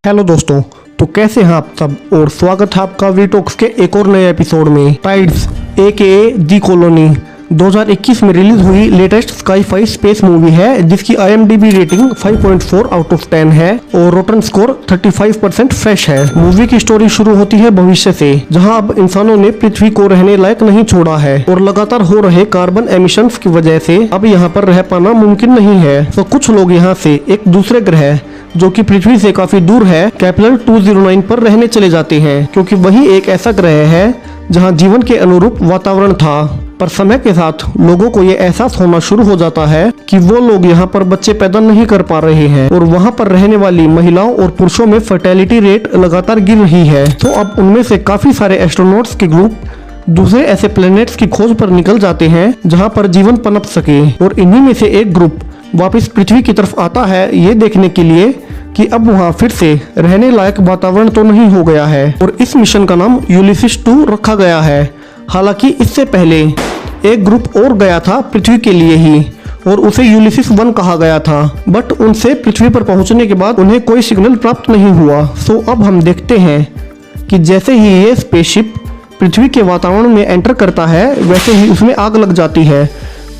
Hello दोस्तों, तो कैसे हैं आप सब और स्वागत है आपका वी टॉक्स के एक और नए एपिसोड में। टाइड्स AKA दी कॉलोनी 2021 में रिलीज हुई लेटेस्ट स्काई-फाई स्पेस मूवी है, जिसकी IMDb रेटिंग 5.4 आउट ऑफ 10 है और रोटन स्कोर 35% फ्रेश है। मूवी की स्टोरी शुरू होती है भविष्य से, जहां अब इंसानों ने पृथ्वी को रहने लायक नहीं छोड़ा है और लगातार हो रहे कार्बन एमिशंस की वजह से अब यहां पर रह पाना मुमकिन नहीं है। तो कुछ लोग यहां से एक दूसरे ग्रह जो कि पृथ्वी से काफी दूर है, केपलर 209 पर रहने चले जाते हैं, क्योंकि वही एक ऐसा ग्रह है जहां जीवन के अनुरूप वातावरण था। पर समय के साथ लोगों को ये एहसास होना शुरू हो जाता है कि वो लोग यहाँ पर बच्चे पैदा नहीं कर पा रहे हैं और वहाँ पर रहने वाली महिलाओं और पुरुषों में फर्टिलिटी रेट लगातार गिर रही है। तो अब उनमें से काफी सारे एस्ट्रोनॉट्स के ग्रुप दूसरे ऐसे प्लैनेट्स की खोज पर निकल जाते हैं जहाँ पर जीवन पनप सके, और इन्हीं में से एक ग्रुप वापस पृथ्वी की तरफ आता है ये देखने के लिए कि अब वहाँ फिर से रहने लायक वातावरण तो नहीं हो गया है। और इस मिशन का नाम यूलिसिस 2 रखा गया है। हालांकि इससे पहले एक ग्रुप और गया था पृथ्वी के लिए ही और उसे यूलिसिस 1 कहा गया था, बट उनसे पृथ्वी पर पहुंचने के बाद उन्हें कोई सिग्नल प्राप्त नहीं हुआ। सो अब हम देखते हैं कि जैसे ही ये स्पेसशिप पृथ्वी के वातावरण में एंटर करता है वैसे ही उसमें आग लग जाती है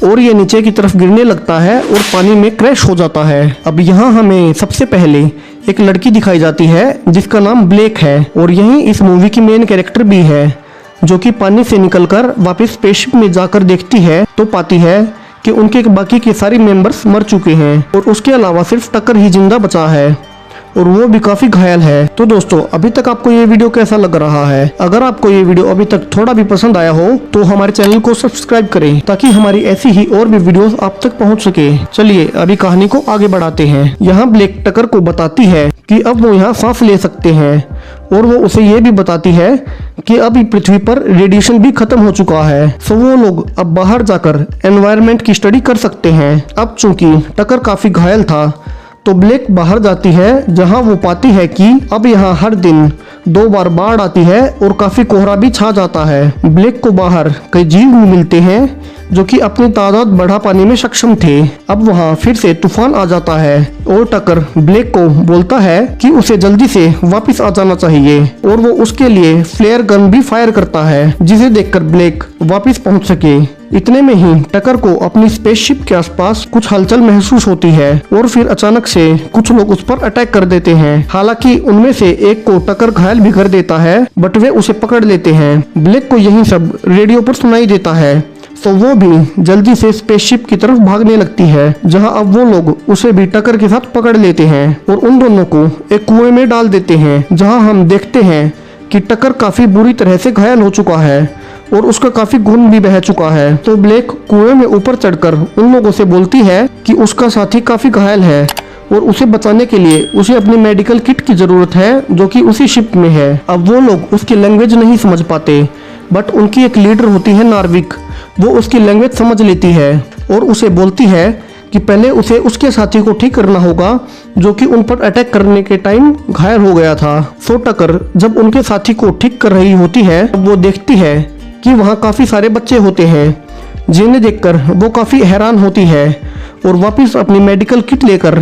और ये नीचे की तरफ गिरने लगता है और पानी में क्रैश हो जाता है। अब यहाँ हमें सबसे पहले एक लड़की दिखाई जाती है जिसका नाम ब्लेक है और यही इस मूवी की मेन कैरेक्टर भी है, जो कि पानी से निकलकर वापस स्पेसशिप में जाकर देखती है तो पाती है कि उनके बाकी के सारे मेंबर्स मर चुके हैं और उसके अलावा सिर्फ टकर ही जिंदा बचा है और वो भी काफी घायल है। तो दोस्तों, अभी तक आपको ये वीडियो कैसा लग रहा है? अगर आपको ये वीडियो अभी तक थोड़ा भी पसंद आया हो तो हमारे चैनल को सब्सक्राइब करें ताकि हमारी ऐसी ही और भी वीडियोस आप तक पहुंच सके। चलिए अभी कहानी को आगे बढ़ाते हैं। यहाँ ब्लेक टकर को बताती है कि अब वो यहाँ सांस ले सकते हैं और वो उसे ये भी बताती है कि अभी पृथ्वी पर रेडिएशन भी खत्म हो चुका है, सो वो लोग अब बाहर जाकर एनवायरनमेंट की स्टडी कर सकते हैं। अब चूंकि टकर काफी घायल था तो ब्लेक बाहर जाती है, जहां वो पाती है कि अब यहाँ हर दिन 2 बार बाढ़ आती है और काफी कोहरा भी छा जाता है। ब्लेक को बाहर कई जीव मिलते हैं जो कि अपनी तादाद बढ़ा पाने में सक्षम थे। अब वहाँ फिर से तूफान आ जाता है और टकर ब्लेक को बोलता है कि उसे जल्दी से वापस आ जाना चाहिए और वो उसके लिए फ्लेयर गन भी फायर करता है, जिसे देखकर ब्लेक वापस पहुंच सके। इतने में ही टकर को अपनी स्पेसशिप के आसपास कुछ हलचल महसूस होती है और फिर अचानक से कुछ लोग उस पर अटैक कर देते हैं। हालांकि उनमें से एक को टकर घायल भी कर देता है, बट वे उसे पकड़ लेते हैं। ब्लेक को यही सब रेडियो पर सुनाई देता है, तो वो भी जल्दी से स्पेसशिप की तरफ भागने लगती है, जहां अब वो लोग उसे भी टकर के साथ पकड़ लेते हैं और उन दोनों को एक कुएं में डाल देते हैं, जहां हम देखते हैं कि टकर काफी बुरी तरह से घायल हो चुका है और उसका काफी खून भी बह चुका है। तो ब्लेक कुएं में ऊपर चढ़कर उन लोगों से बोलती है कि उसका साथी काफी घायल है और उसे बचाने के लिए उसे अपनी मेडिकल किट की जरूरत है, जो कि उसी शिप में है। अब वो लोग उसकी लैंग्वेज नहीं समझ पाते, बट उनकी एक लीडर होती है नार्विक, वो उसकी लैंग्वेज समझ लेती है और उसे बोलती है कि पहले उसे उसके साथी को ठीक करना होगा, जो कि उन पर अटैक करने के टाइम घायल हो गया था। सो टकर जब उनके साथी को ठीक कर रही होती है, वो देखती है कि वहाँ काफी सारे बच्चे होते हैं, जिन्हें देखकर वो काफी हैरान होती है और वापस अपनी मेडिकल किट लेकर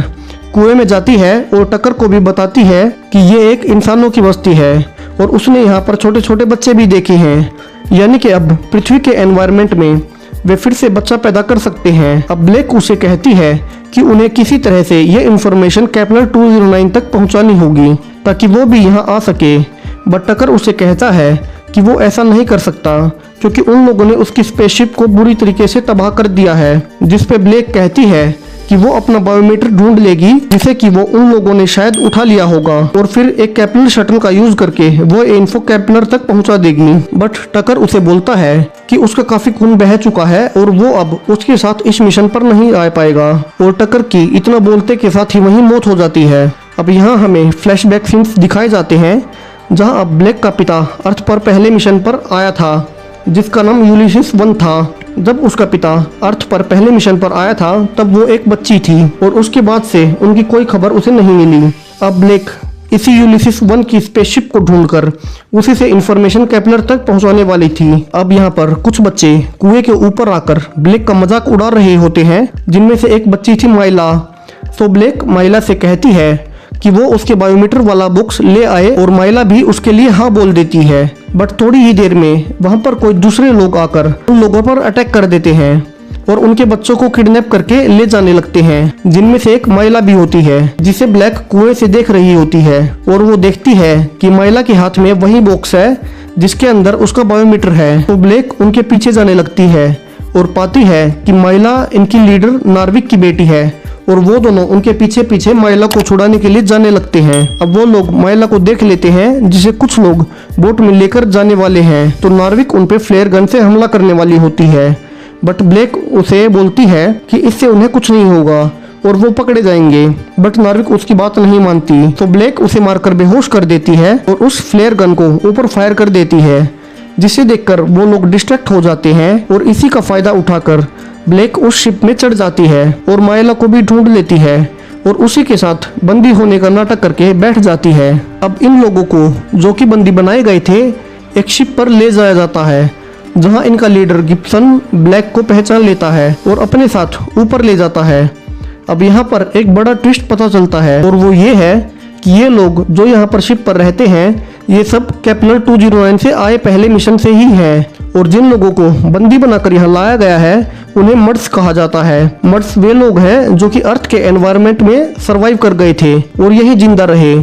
कुएं में जाती है और टकर को भी बताती है कि ये एक इंसानों की बस्ती है और उसने यहाँ पर छोटे छोटे बच्चे भी देखे हैं, यानी कि अब पृथ्वी के एनवायरनमेंट में वे फिर से बच्चा पैदा कर सकते हैं। अब ब्लेक उसे कहती है कि उन्हें किसी तरह से ये इन्फॉर्मेशन केपलर 209 तक पहुंचानी होगी ताकि वो भी यहाँ आ सके, बट टकर उसे कहता है कि वो ऐसा नहीं कर सकता क्योंकि उन लोगों ने उसकी स्पेसशिप को बुरी तरीके से तबाह कर दिया है। जिस पे ब्लेक कहती है कि वो अपना बायोमीटर ढूंढ लेगी, जिसे कि वो उन लोगों ने शायद उठा लिया होगा और फिर एक केपलर शटल का यूज करके वो इन्फो केपलर तक पहुंचा देगी। बट टकर उसे बोलता है कि उसका काफी खून बह चुका है और वो अब उसके साथ इस मिशन पर नहीं आ पाएगा और टकर की इतना बोलते के साथ ही वहीं मौत हो जाती है। अब यहाँ हमें फ्लैशबैक सीन्स दिखाए जाते हैं, जहाँ अब ब्लेक का पिता अर्थ पर पहले मिशन पर आया था, जिसका नाम यूलिसिस 1 था। जब उसका पिता अर्थ पर पहले मिशन पर आया था तब वो एक बच्ची थी और उसके बाद से उनकी कोई खबर उसे नहीं मिली। अब ब्लेक इसी यूलिसिस 1 की स्पेसशिप को ढूंढकर उसी से इंफॉर्मेशन केपलर तक पहुंचाने वाली थी। अब यहाँ पर कुछ बच्चे कुएं के ऊपर आकर ब्लेक का मजाक उड़ा रहे होते हैं, जिनमें से एक बच्ची थी माइला। तो ब्लेक माइला से कहती है कि वो उसके बायोमीटर वाला बुक्स ले आए और माइला भी उसके लिए हाँ बोल देती है। बट थोड़ी ही देर में वहाँ पर कोई दूसरे लोग आकर उन लोगों पर अटैक कर देते हैं और उनके बच्चों को किडनैप करके ले जाने लगते हैं, जिनमें से एक माइला भी होती है जिसे ब्लैक कुएं से देख रही होती है। और वो देखती है कि माइला के हाथ में वही बॉक्स है जिसके अंदर उसका बायोमीटर है। तो ब्लैक उनके पीछे जाने लगती है और पाती है कि माइला इनकी लीडर नार्विक की बेटी है और वो दोनों उनके पीछे पीछे माइला को छुड़ाने के लिए जाने लगते हैं। अब वो लोग माइला को देख लेते हैं जिसे कुछ लोग बोट में लेकर जाने वाले हैं। तो नार्विक उन पे फ्लेयर गन से हमला करने वाली होती है, बट ब्लैक उसे बोलती है कि इससे उन्हें कुछ नहीं होगा और वो पकड़े जाएंगे। बट नार्विक उसकी बात नहीं मानती, तो ब्लैक उसे मारकर बेहोश कर देती है और उस फ्लेयर गन को ऊपर फायर कर देती है, जिसे देखकर वो लोग डिस्ट्रैक्ट हो जाते हैं। और इसी का फायदा उठाकर ब्लैक उस शिप में चढ़ जाती है और माइला को भी ढूंढ लेती है और उसी के साथ बंदी होने का नाटक करके बैठ जाती है। अब इन लोगों को जो कि बंदी बनाए गए थे एक शिप पर ले जाया जाता है, जहां इनका लीडर गिब्सन ब्लैक को पहचान लेता है और अपने साथ ऊपर ले जाता है। अब यहाँ पर एक बड़ा ट्विस्ट पता चलता है और वो ये है कि ये लोग जो यहाँ पर शिप पर रहते हैं ये सब केपलर 209 से आए पहले मिशन से ही हैं। और जिन लोगों को बंदी बनाकर यहाँ लाया गया है उन्हें मर्ड्स कहा जाता है। मर्ड्स वे लोग हैं जो कि अर्थ के एनवायरनमेंट में सरवाइव कर गए थे और यही जिंदा रहे।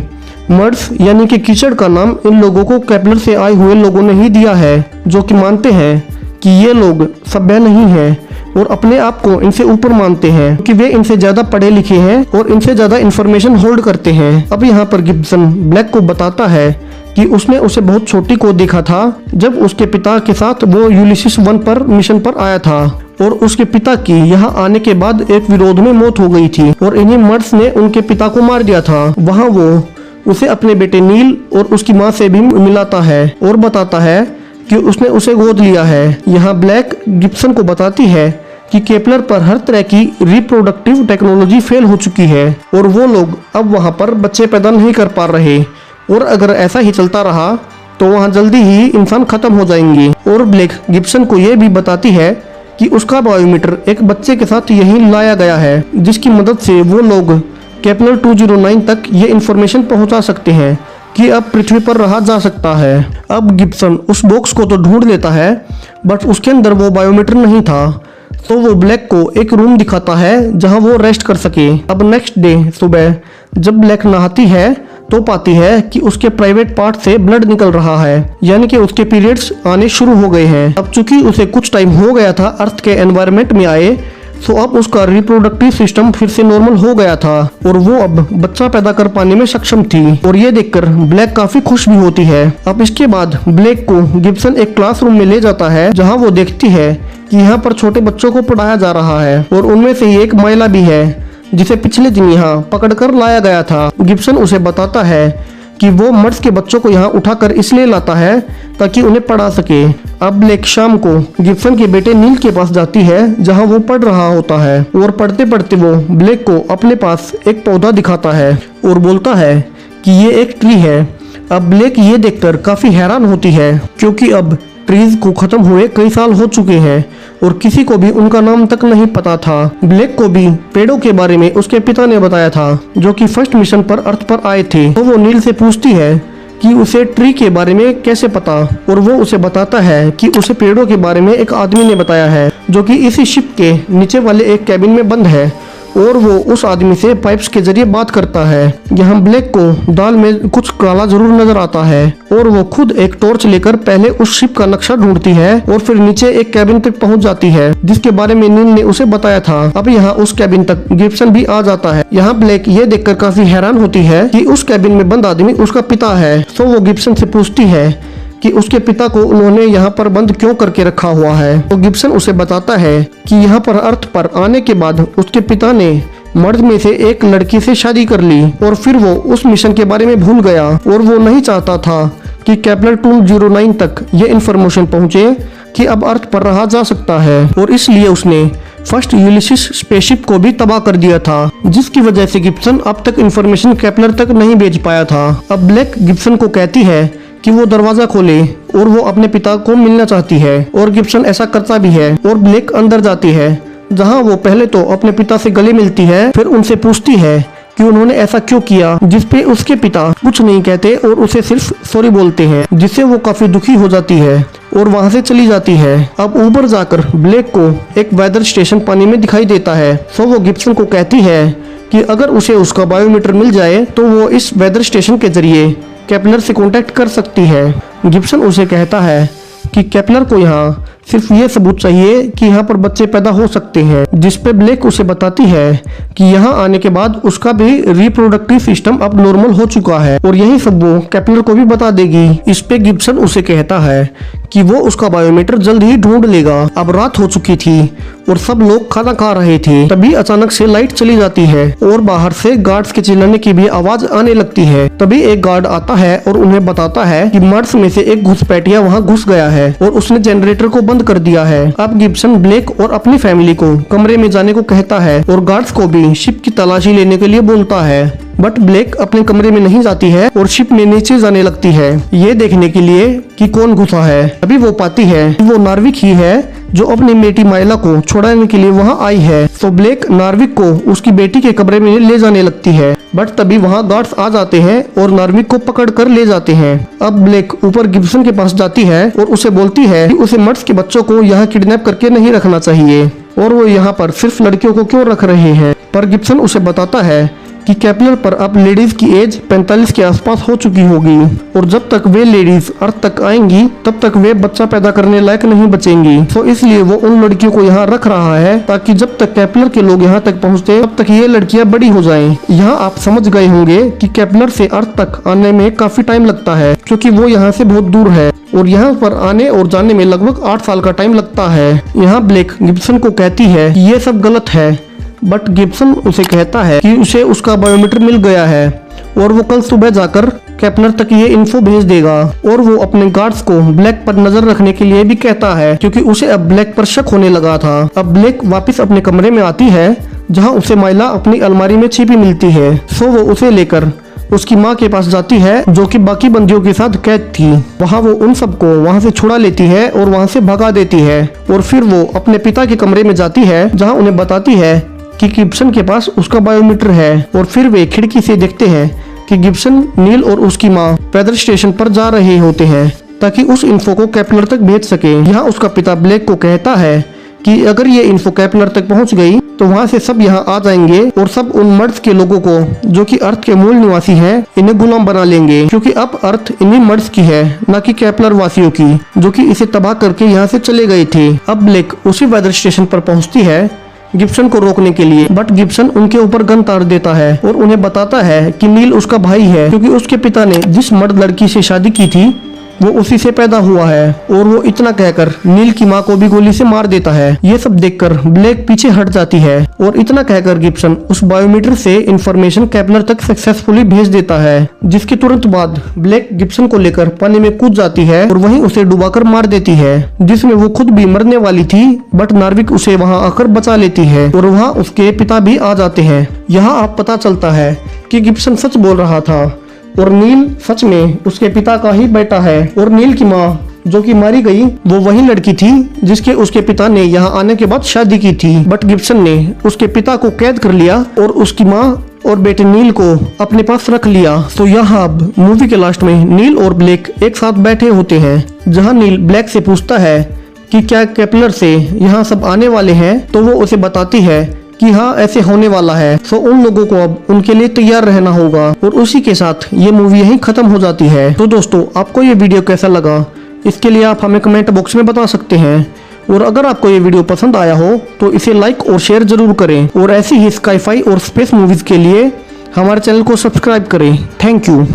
मर्ड्स यानी कि कीचड़ का नाम इन लोगों को केपलर से आए हुए लोगों ने ही दिया है, जो कि मानते हैं कि ये लोग सभ्य नहीं हैं और अपने आप को इनसे ऊपर मानते हैं कि वे इनसे ज्यादा पढ़े लिखे हैं और इनसे ज्यादा इंफॉर्मेशन होल्ड करते हैं। अब यहाँ पर गिब्सन ब्लैक को बताता है कि उसने उसे बहुत छोटी को देखा था जब उसके पिता के साथ वो यूलिसिस 1 पर मिशन पर आया था और उसके पिता की यहाँ आने के बाद एक विरोध में मौत हो गई थी और इन्हीं मर्ड्स ने उनके पिता को मार दिया था। वहाँ वो उसे अपने बेटे नील और उसकी माँ से भी मिलाता है और बताता है कि उसने उसे गोद लिया है। यहाँ ब्लैक गिब्सन को बताती है कि केपलर पर हर तरह की रिप्रोडक्टिव टेक्नोलॉजी फेल हो चुकी है और वो लोग अब वहाँ पर बच्चे पैदा नहीं कर पा रहे और अगर ऐसा ही चलता रहा तो वहाँ जल्दी ही इंसान खत्म हो जाएंगे। और ब्लैक गिब्सन को ये भी बताती है कि उसका बायोमीटर एक बच्चे के साथ यही लाया गया है, जिसकी मदद से वो लोग केपलर 209 तक ये इंफॉर्मेशन पहुंचा सकते हैं कि अब पृथ्वी पर रहा जा सकता है। अब गिब्सन उस बॉक्स को तो ढूंढ लेता है बट उसके अंदर वो बायोमीटर नहीं था, तो वो ब्लैक को एक रूम दिखाता है जहां वो रेस्ट कर सके। अब नेक्स्ट डे सुबह जब ब्लैक नहाती है तो पाती है कि उसके प्राइवेट पार्ट से ब्लड निकल रहा है, यानी कि उसके पीरियड्स आने शुरू हो गए हैं। अब चूंकि उसे कुछ टाइम हो गया था अर्थ के एनवायरनमेंट में आए, तो अब उसका रिप्रोडक्टिव सिस्टम फिर से नॉर्मल हो गया था और वो अब बच्चा पैदा कर पाने में सक्षम थी और ये देखकर ब्लैक काफी खुश भी होती है। अब इसके बाद ब्लैक को गिब्सन एक क्लासरूम में ले जाता है जहां वो देखती है कि यहाँ पर छोटे बच्चों को पढ़ाया जा रहा है और उनमें से ही एक महिला भी है जिसे पिछले दिन यहाँ पकड़कर लाया गया था। गिब्सन उसे बताता है कि वो मर्ड्स के बच्चों को यहाँ उठाकर इसलिए लाता है ताकि उन्हें पढ़ा सके। अब ब्लैक शाम को गिब्सन के बेटे नील के पास जाती है जहाँ वो पढ़ रहा होता है और पढ़ते पढ़ते वो ब्लैक को अपने पास एक पौधा दिखाता है और बोलता है कि ये एक ट्री है। अब ब्लैक ये देखकर काफी हैरान होती है क्योंकि अब ट्रीज को खत्म हुए कई साल हो चुके हैं और किसी को भी उनका नाम तक नहीं पता था। ब्लैक को भी पेड़ों के बारे में उसके पिता ने बताया था जो कि फर्स्ट मिशन पर अर्थ पर आए थे। तो वो नील से पूछती है कि उसे ट्री के बारे में कैसे पता और वो उसे बताता है कि उसे पेड़ों के बारे में एक आदमी ने बताया है जो कि इसी शिप के नीचे वाले एक कैबिन में बंद है और वो उस आदमी से पाइप्स के जरिए बात करता है। यहाँ ब्लैक को दाल में कुछ काला जरूर नजर आता है और वो खुद एक टॉर्च लेकर पहले उस शिप का नक्शा ढूंढती है और फिर नीचे एक कैबिन तक पहुंच जाती है जिसके बारे में नील ने उसे बताया था। अब यहाँ उस कैबिन तक गिब्सन भी आ जाता है। यहाँ ब्लैक ये देखकर काफी हैरान होती है कि उस कैबिन में बंद आदमी उसका पिता है। तो वो गिब्सन से पूछती है कि उसके पिता को उन्होंने यहाँ पर बंद क्यों करके रखा हुआ है। तो गिब्सन उसे बताता है कि यहाँ पर अर्थ पर आने के बाद उसके पिता ने मर्द में से एक लड़की से शादी कर ली और फिर वो उस मिशन के बारे में भूल गया और वो नहीं चाहता था कि केपलर 209 तक ये इन्फॉर्मेशन पहुँचे कि अब अर्थ पर रहा जा सकता है और इसलिए उसने फर्स्ट यूलिसिस स्पेसशिप को भी तबाह कर दिया था, जिसकी वजह से गिब्सन अब तक इन्फॉर्मेशन केपलर तक नहीं भेज पाया था। अब ब्लैक गिब्सन को कहती है कि वो दरवाजा खोले और वो अपने पिता को मिलना चाहती है और गिब्सन ऐसा करता भी है और ब्लैक अंदर जाती है जहां वो पहले तो अपने पिता से गले मिलती है, फिर उनसे पूछती है कि उन्होंने ऐसा क्यों किया, जिसपे उसके पिता कुछ नहीं कहते और उसे सिर्फ सॉरी बोलते हैं, जिससे वो काफी दुखी हो जाती है और वहां से चली जाती है। अब ऊपर जाकर ब्लेक को एक वेदर स्टेशन पानी में दिखाई देता है। सो वो गिब्सन को कहती है कि अगर उसे उसका बायोमीटर मिल जाए तो वो इस वेदर स्टेशन के जरिए केपलर से कांटेक्ट कर सकती है। गिब्सन उसे कहता है कि केपलर को यहाँ सिर्फ ये सबूत चाहिए कि यहाँ पर बच्चे पैदा हो सकते हैं, जिस पे ब्लेक उसे बताती है कि यहाँ आने के बाद उसका भी रिप्रोडक्टिव सिस्टम अब नॉर्मल हो चुका है और यही सब वो केपलर को भी बता देगी। इस पे गिब्सन उसे कहता है कि वो उसका बायोमीटर जल्द ही ढूंढ लेगा। अब रात हो चुकी थी और सब लोग खाना खा रहे थे। तभी अचानक से लाइट चली जाती है और बाहर से गार्ड्स के चिल्लाने की भी आवाज आने लगती है। तभी एक गार्ड आता है और उन्हें बताता है कि मर्स में से एक घुसपैठिया वहाँ घुस गया है और उसने जनरेटर को बंद कर दिया है। अब गिब्सन ब्लेक और अपनी फैमिली को कमरे में जाने को कहता है और गार्ड्स को भी शिप की तलाशी लेने के लिए बोलता है। बट ब्लेक अपने कमरे में नहीं जाती है और शिप में नीचे जाने लगती है, ये देखने के लिए कि कौन घुसा है। अभी वो पाती है कि वो नार्विक ही है जो अपनी बेटी माइला को छुड़ाने के लिए वहाँ आई है। तो ब्लेक नार्विक को उसकी बेटी के कमरे में ले जाने लगती है, बट तभी वहाँ गार्ड्स आ जाते हैं और नार्विक को पकड़ कर ले जाते हैं। अब ब्लेक ऊपर गिब्सन के पास जाती है और उसे बोलती है कि उसे मर्स के बच्चों को यहाँ किडनैप करके नहीं रखना चाहिए और वो यहाँ पर सिर्फ लड़कियों को क्यों रख रहे हैं। पर गिब्सन उसे बताता है कि केपलर पर अब लेडीज की एज 45 के आसपास हो चुकी होगी और जब तक वे लेडीज अर्थ तक आएंगी तब तक वे बच्चा पैदा करने लायक नहीं बचेंगी। तो इसलिए वो उन लड़कियों को यहाँ रख रहा है ताकि जब तक केपलर के लोग यहाँ तक पहुँचते तब तक ये लड़कियाँ बड़ी हो जाएं। यहाँ आप समझ गए होंगे कि केपलर से अर्थ तक आने में काफी टाइम लगता है क्योंकि वो यहाँ से बहुत दूर है और यहाँ पर आने और जाने में लगभग 8 साल का टाइम लगता है। यहाँ ब्लेक गिब्सन को कहती है कि ये सब गलत है, बट गिब्सन उसे कहता है कि उसे उसका बायोमीटर मिल गया है और वो कल सुबह जाकर केपलर तक ये इन्फो भेज देगा। और वो अपने गार्ड्स को ब्लैक पर नजर रखने के लिए भी कहता है क्योंकि उसे अब ब्लैक पर शक होने लगा था। अब ब्लैक वापस अपने कमरे में आती है जहाँ उसे माइला अपनी अलमारी में छिपी मिलती है। सो वो उसे लेकर उसकी माँ के पास जाती है जो कि बाकी बंदियों के साथ कैद थी। वहाँ वो उन सबको वहाँ से छुड़ा लेती है और वहाँ से भगा देती है और फिर वो अपने पिता के कमरे में जाती है जहाँ उन्हें बताती है कि गिब्सन के पास उसका बायोमीटर है। और फिर वे खिड़की से देखते हैं कि गिब्सन, नील और उसकी माँ वेदर स्टेशन पर जा रहे होते हैं ताकि उस इन्फो को केपलर तक भेज सके। यहाँ उसका पिता ब्लेक को कहता है कि अगर ये इन्फो केपलर तक पहुंच गई तो वहाँ से सब यहाँ आ जाएंगे और सब उन मर्द के लोगों को जो कि अर्थ के मूल निवासी हैं इन्हें गुलाम बना लेंगे क्योंकि अब अर्थ इन्हीं मर्द की है न कि केपलर वासियों की जो कि इसे तबाह करके यहाँ से चले गए थे। अब ब्लेक उसी वेदर स्टेशन पर पहुँचती है गिब्सन को रोकने के लिए, बट गिब्सन उनके ऊपर गन तार देता है और उन्हें बताता है कि नील उसका भाई है क्योंकि उसके पिता ने जिस मर्द लड़की से शादी की थी वो उसी से पैदा हुआ है। और वो इतना कहकर नील की माँ को भी गोली से मार देता है। ये सब देखकर ब्लेक पीछे हट जाती है और इतना कहकर गिब्सन उस बायोमीटर से इंफॉर्मेशन केपलर तक सक्सेसफुली भेज देता है, जिसके तुरंत बाद ब्लेक गिब्सन को लेकर पानी में कूद जाती है और वहीं उसे डुबाकर मार देती है, जिसमें वो खुद भी मरने वाली थी। बट नार्विक उसे वहाँ आकर बचा लेती है और वहाँ उसके पिता भी आ जाते हैं। यहाँ आप पता चलता है कि गिब्सन सच बोल रहा था और नील सच में उसके पिता का ही बेटा है। और नील की माँ जो कि मारी गई वो वही लड़की थी जिसके उसके पिता ने यहाँ आने के बाद शादी की थी। बट गिब्सन ने उसके पिता को कैद कर लिया और उसकी माँ और बेटे नील को अपने पास रख लिया। तो यहाँ अब मूवी के लास्ट में नील और ब्लेक एक साथ बैठे होते हैं जहाँ नील ब्लेक से पूछता है कि क्या केपलर से यहाँ सब आने वाले हैं, तो वो उसे बताती है कि हाँ ऐसे होने वाला है। तो उन लोगों को अब उनके लिए तैयार रहना होगा। और उसी के साथ ये मूवी यहीं खत्म हो जाती है। तो दोस्तों आपको ये वीडियो कैसा लगा इसके लिए आप हमें कमेंट बॉक्स में बता सकते हैं। और अगर आपको ये वीडियो पसंद आया हो तो इसे लाइक और शेयर जरूर करें और ऐसी ही स्काई-फाई और स्पेस मूवीज के लिए हमारे चैनल को सब्सक्राइब करें। Thank you.